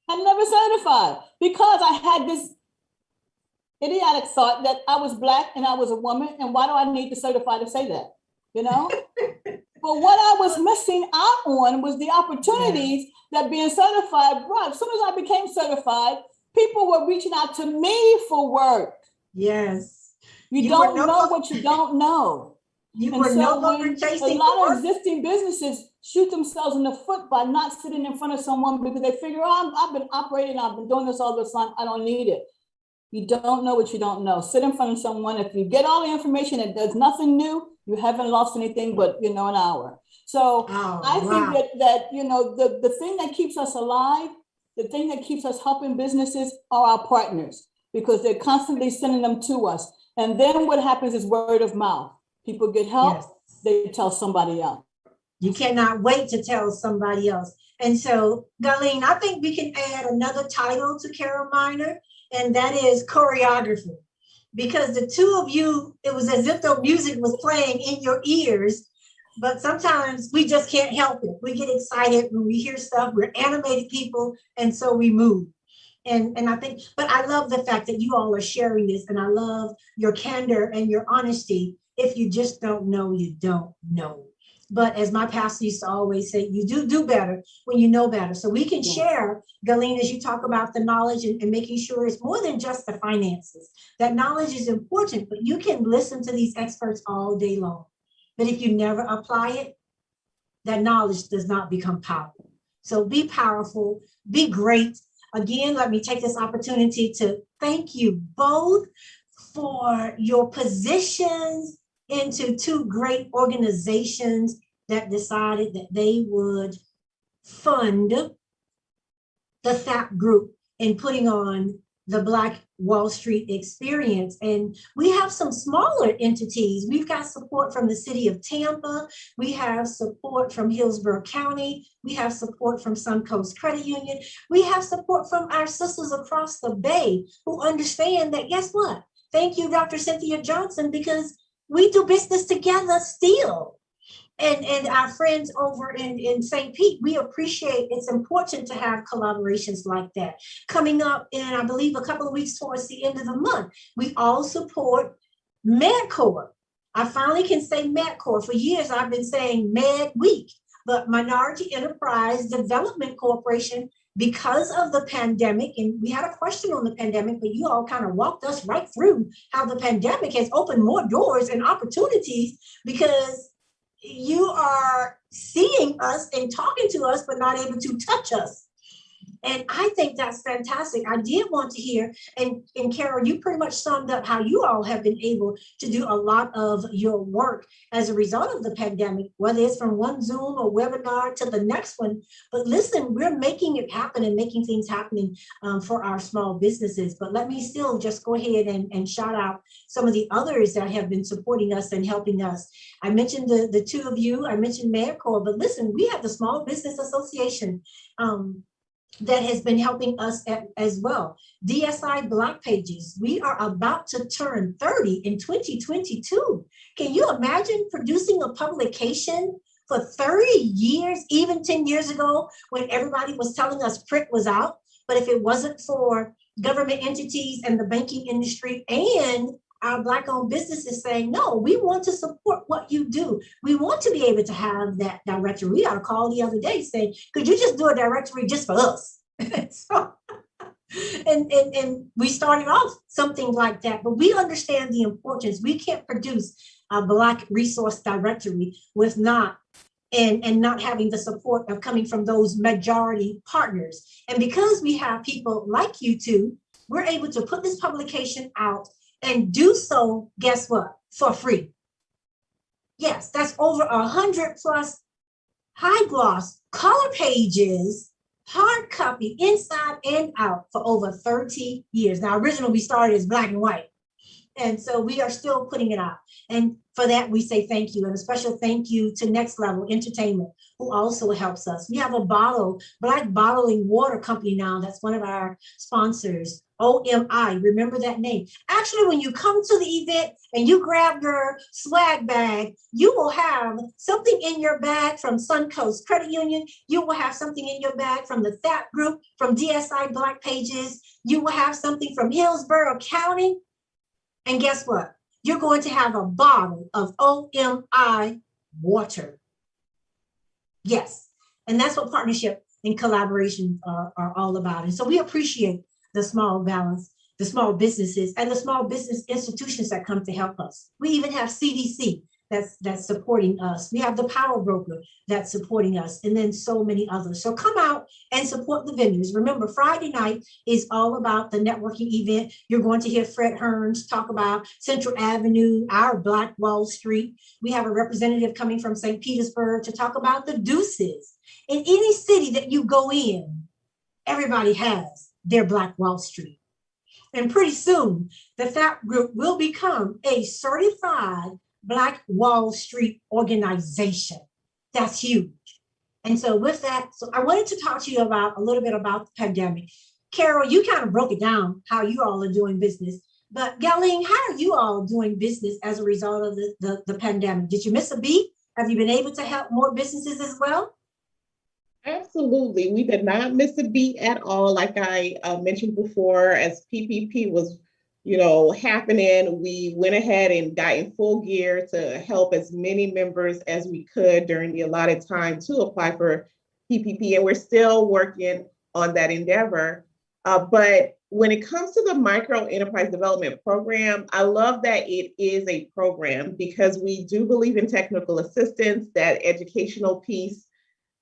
I'm never certified because I had this idiotic thought that I was Black and I was a woman. And why do I need to certify to say that? You know? But what I was missing out on was the opportunities that being certified brought. As soon as I became certified, people were reaching out to me for work. Yes. You don't know what you don't know. You were no longer chasing. A lot of existing businesses shoot themselves in the foot by not sitting in front of someone because they figure, oh, I've been operating, I've been doing this all this time, I don't need it. You don't know what you don't know. Sit in front of someone. If you get all the information and there's nothing new, you haven't lost anything but, an hour. So I think that the thing that keeps us alive, the thing that keeps us helping businesses are our partners, because they're constantly sending them to us. And then what happens is word of mouth. People get help, they tell somebody else. You cannot wait to tell somebody else. And so, Darlene, I think we can add another title to Carol Miner, and that is choreographer. Because the two of you, it was as if the music was playing in your ears, but sometimes we just can't help it. We get excited when we hear stuff. We're animated people, and so we move. And I think, but I love the fact that you all are sharing this, and I love your candor and your honesty. If you just don't know, you don't know. But as my pastor used to always say, you do better when you know better. So we can share, Galene, as you talk about the knowledge and making sure it's more than just the finances. That knowledge is important, but you can listen to these experts all day long. But if you never apply it, that knowledge does not become powerful. So be powerful, be great. Again, let me take this opportunity to thank you both for your positions into two great organizations that decided that they would fund the THAP group in putting on the Black Wall Street experience. And we have some smaller entities. We've got support from the city of Tampa. We have support from Hillsborough County. We have support from Suncoast Credit Union. We have support from our sisters across the Bay who understand that, guess what? Thank you, Dr. Cynthia Johnson, because we do business together still. And our friends over in St. Pete, we appreciate, it's important to have collaborations like that. Coming up in, I believe, a couple of weeks towards the end of the month, we all support MedCorp. I finally can say MedCorp. For years, I've been saying Med Week, but Minority Enterprise Development Corporation, because of the pandemic, and we had a question on the pandemic, but you all kind of walked us right through how the pandemic has opened more doors and opportunities, because you are seeing us and talking to us, but not able to touch us. And I think that's fantastic. I did want to hear, and Carol, you pretty much summed up how you all have been able to do a lot of your work as a result of the pandemic, whether it's from one Zoom or webinar to the next one. But listen, we're making it happen and making things happening for our small businesses. But let me still just go ahead and shout out some of the others that have been supporting us and helping us. I mentioned the two of you, I mentioned MedCorp, but listen, we have the Small Business Association that has been helping us as well. DSI Black Pages, we are about to turn 30 in 2022. Can you imagine producing a publication for 30 years, even 10 years ago, when everybody was telling us print was out? But if it wasn't for government entities and the banking industry and our Black-owned businesses saying, no, we want to support what you do. We want to be able to have that directory. We got a call the other day saying, could you just do a directory just for us? So, and we started off something like that, but we understand the importance. We can't produce a Black resource directory with not having the support of coming from those majority partners. And because we have people like you two, we're able to put this publication out and do so, guess what? For free. Yes, that's over 100 plus high gloss color pages, hard copy inside and out for over 30 years. Now, originally we started as black and white. And so we are still putting it out. And for that, we say thank you. And a special thank you to Next Level Entertainment, who also helps us. We have a Black bottling water company now. That's one of our sponsors OMI, remember that name. Actually, when you come to the event and you grab your swag bag, you will have something in your bag from Suncoast Credit Union. You will have something in your bag from the THAP group, from DSI Black Pages. You will have something from Hillsborough County. And guess what? You're going to have a bottle of OMI water. Yes. And that's what partnership and collaboration are all about. And so we appreciate the small balance, the small businesses, and the small business institutions that come to help us. We even have CDC that's supporting us. We have the Power Broker that's supporting us, and then so many others. So come out and support the vendors. Remember, Friday night is all about the networking event. You're going to hear Fred Hearns talk about Central Avenue, our Black Wall Street. We have a representative coming from St. Petersburg to talk about the deuces. In any city that you go in, everybody has their Black Wall Street. And pretty soon, the THAP group will become a certified Black Wall Street organization. That's huge. And so with that, so I wanted to talk to you about a little bit about the pandemic. Carol, you kind of broke it down, how you all are doing business. But Galing, how are you all doing business as a result of the pandemic? Did you miss a beat? Have you been able to help more businesses as well? Absolutely. We did not miss a beat at all. Like I mentioned before, as PPP was, happening, we went ahead and got in full gear to help as many members as we could during the allotted time to apply for PPP. And we're still working on that endeavor. But when it comes to the Micro Enterprise Development Program, I love that it is a program because we do believe in technical assistance, that educational piece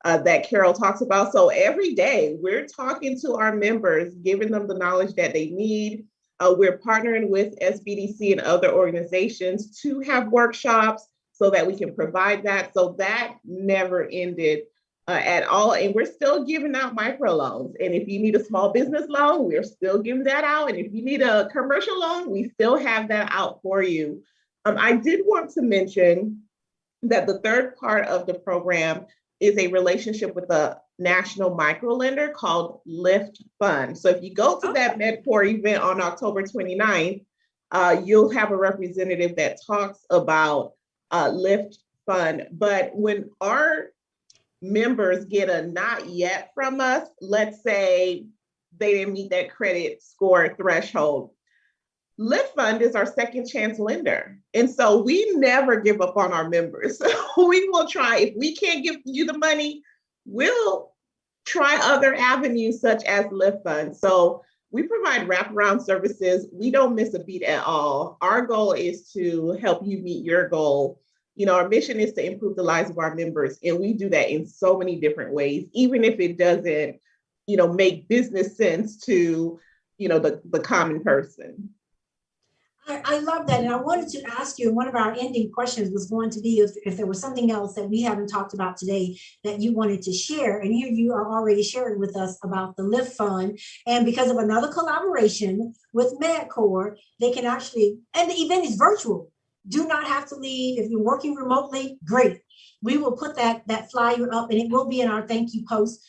that Carol talks about. So every day we're talking to our members, giving them the knowledge that they need. We're partnering with SBDC and other organizations to have workshops so that we can provide that. So that never ended at all. And we're still giving out microloans. And if you need a small business loan, we're still giving that out. And if you need a commercial loan, we still have that out for you. I did want to mention that the third part of the program is a relationship with a national micro lender called Lift Fund. So if you go to that MedCore event on October 29th, you'll have a representative that talks about Lift Fund. But when our members get a not yet from us, let's say they didn't meet that credit score threshold, Lift Fund is our second chance lender. And so we never give up on our members. We will try. If we can't give you the money, we'll try other avenues such as Lift Fund. So we provide wraparound services. We don't miss a beat at all. Our goal is to help you meet your goal. Our mission is to improve the lives of our members. And we do that in so many different ways, even if it doesn't, make business sense to, the common person. I love that. And I wanted to ask you, one of our ending questions was going to be if there was something else that we haven't talked about today that you wanted to share. And here you are already sharing with us about the Lift Fund. And because of another collaboration with MedCore, they can actually, and the event is virtual. Do not have to leave. If you're working remotely, great. We will put that flyer up and it will be in our thank you post.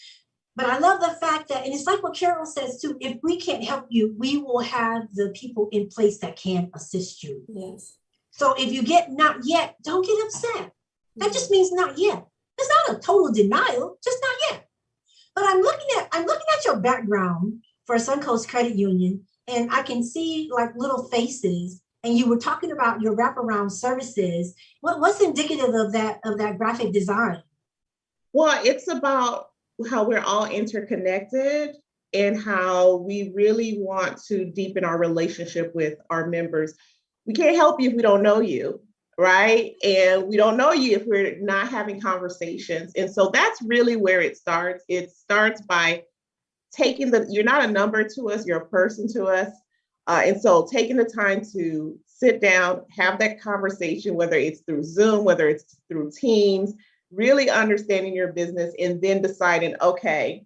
But I love the fact that, and it's like what Carol says too, if we can't help you, we will have the people in place that can assist you. Yes. So if you get not yet, don't get upset. That just means not yet. It's not a total denial, just not yet. But I'm looking at your background for Suncoast Credit Union, and I can see like little faces. And you were talking about your wraparound services. What's indicative of that graphic design? Well, it's about how we're all interconnected and how we really want to deepen our relationship with our members. We can't help you if we don't know you, right? And we don't know you if we're not having conversations. And so that's really where it starts. It starts by you're not a number to us, you're a person to us. And so taking the time to sit down, have that conversation, whether it's through Zoom, whether it's through Teams, really understanding your business and then deciding, okay,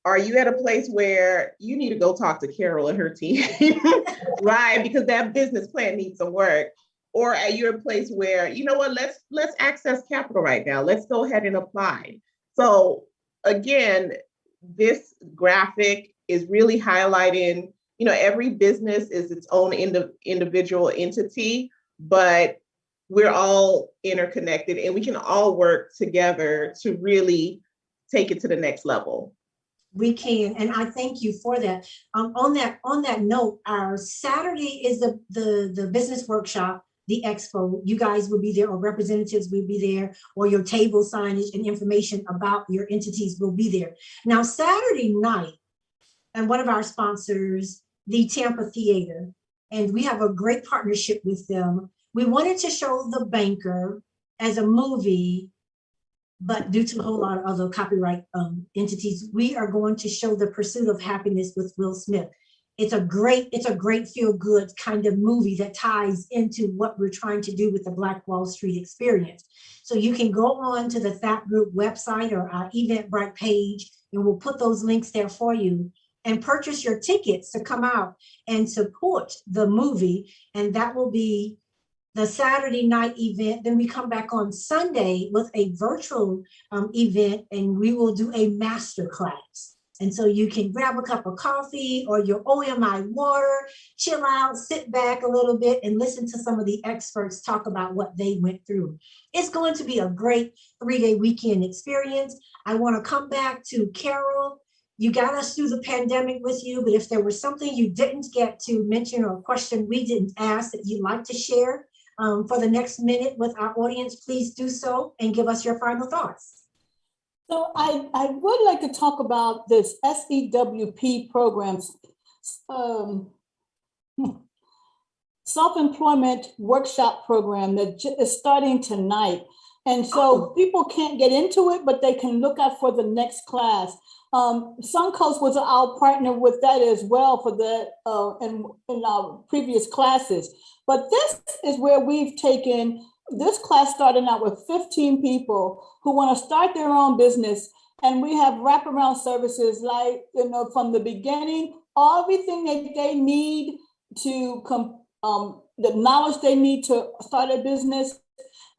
are you at a place where you need to go talk to Carol and her team, right? Because that business plan needs some work. Or are you at a place where, you know what, let's access capital right now. Let's go ahead and apply. So again, this graphic is really highlighting, every business is its own individual entity, but we're all interconnected and we can all work together to really take it to the next level. We can, and I thank you for that. On that note, our Saturday is the business workshop, the expo. You guys will be there, or representatives will be there, or your table signage and information about your entities will be there. Now, Saturday night, and one of our sponsors, the Tampa Theater, and we have a great partnership with them. We wanted to show The Banker as a movie, but due to a whole lot of other copyright entities, we are going to show The Pursuit of Happiness with Will Smith. It's a great feel good kind of movie that ties into what we're trying to do with the Black Wall Street experience. So you can go on to the THAP Group website or our Eventbrite page, and we'll put those links there for you, and purchase your tickets to come out and support the movie. And that will be the Saturday night event. Then we come back on Sunday with a virtual event, and we will do a master class. And so you can grab a cup of coffee or your OMI water, chill out, sit back a little bit, and listen to some of the experts talk about what they went through. It's going to be a great 3-day weekend experience. I want to come back to Carol. You got us through the pandemic with you, but if there was something you didn't get to mention or a question we didn't ask that you'd like to share for the next minute with our audience, please do so and give us your final thoughts. So I would like to talk about this SEWP programs, self-employment workshop program that is starting tonight. And so people can't get into it, but they can look out for the next class. Suncoast was our partner with that as well for the in our previous classes. But this is where we've taken this class, starting out with 15 people who want to start their own business. And we have wraparound services like, from the beginning, everything that they need to the knowledge they need to start a business.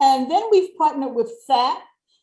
And then we've partnered with THAP,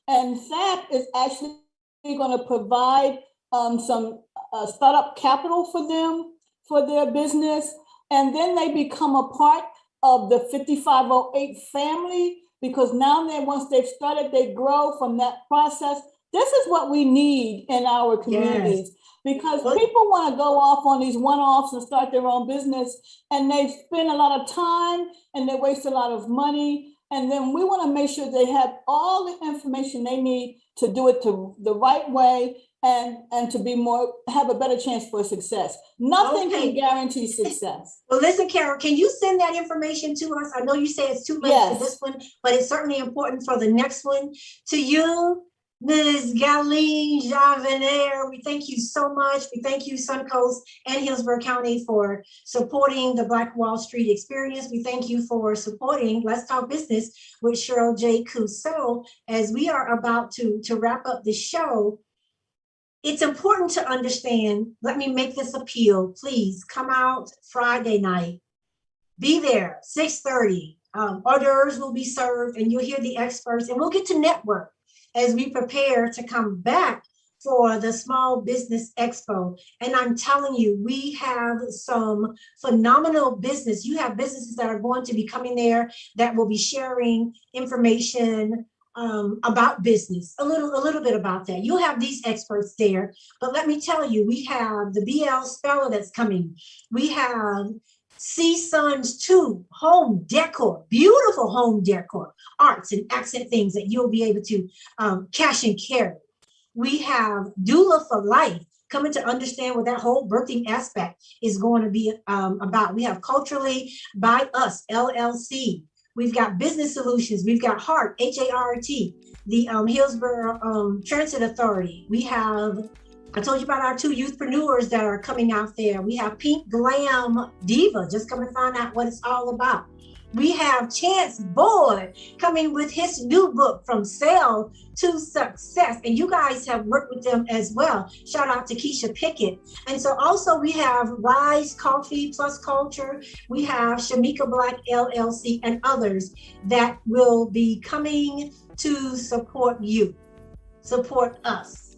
and THAP is actually going to provide some startup capital for them, for their business. And then they become a part of the 5508 family, because now once they've started, they grow from that process. This is what we need in our communities, because people want to go off on these one-offs and start their own business, and they spend a lot of time and they waste a lot of money. And then we want to make sure they have all the information they need to do it the right way and to have a better chance for success. Nothing can guarantee success. Well, listen, Carol, can you send that information to us? I know you say it's too late for this one, but it's certainly important for the next one. To you, Ms. Galine Javener, we thank you so much. We thank you, Suncoast and Hillsborough County, for supporting the Black Wall Street experience. We thank you for supporting Let's Talk Business with Cheryl J. Cousseau. As we are about to wrap up the show, it's important to understand, let me make this appeal. Please come out Friday night. Be there, 6:30. Hors d'oeuvres will be served, and you'll hear the experts, and we'll get to network as we prepare to come back for the Small Business Expo. And I'm telling you, we have some phenomenal business. You have businesses that are going to be coming there that will be sharing information about business, a little bit about that. You'll have these experts there, but let me tell you, we have the BL Speller that's coming. We have C-Sons 2 home decor, beautiful home decor, arts and accent things that you'll be able to cash and carry. We have Doula for Life, coming to understand what that whole birthing aspect is going to be about. We have Culturally by Us, LLC. We've got Business Solutions. We've got HART, H-A-R-T, the Hillsborough Transit Authority. We have, I told you about our 2 youthpreneurs that are coming out there. We have Pink Glam Diva, just come and find out what it's all about. We have Chance Boyd coming with his new book, From Sale to Success. And you guys have worked with them as well. Shout out to Keisha Pickett. And so also we have Rise Coffee Plus Culture. We have Shamika Black LLC and others that will be coming to support you, support us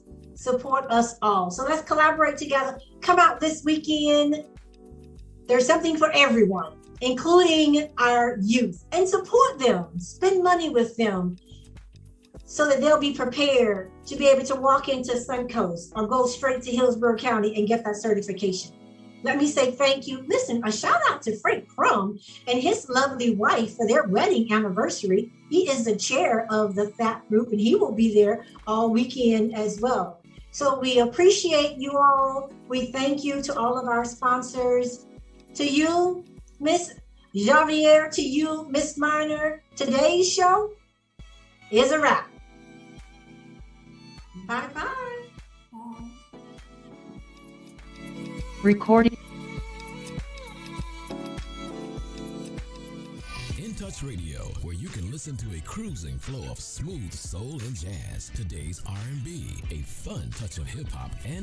all. So let's collaborate together. Come out this weekend. There's something for everyone, including our youth, and support them, spend money with them so that they'll be prepared to be able to walk into Suncoast or go straight to Hillsborough County and get that certification. Let me say thank you. Listen, a shout out to Frank Crum and his lovely wife for their wedding anniversary. He is the chair of the FAP group and he will be there all weekend as well. So we appreciate you all. We thank you to all of our sponsors. To you, Miss Javier, to you, Miss Minor, today's show is a wrap. Bye-bye. Recording. In Touch Radio, where you can listen to a cruising flow of smooth soul and jazz, today's R&B, a fun touch of hip hop, and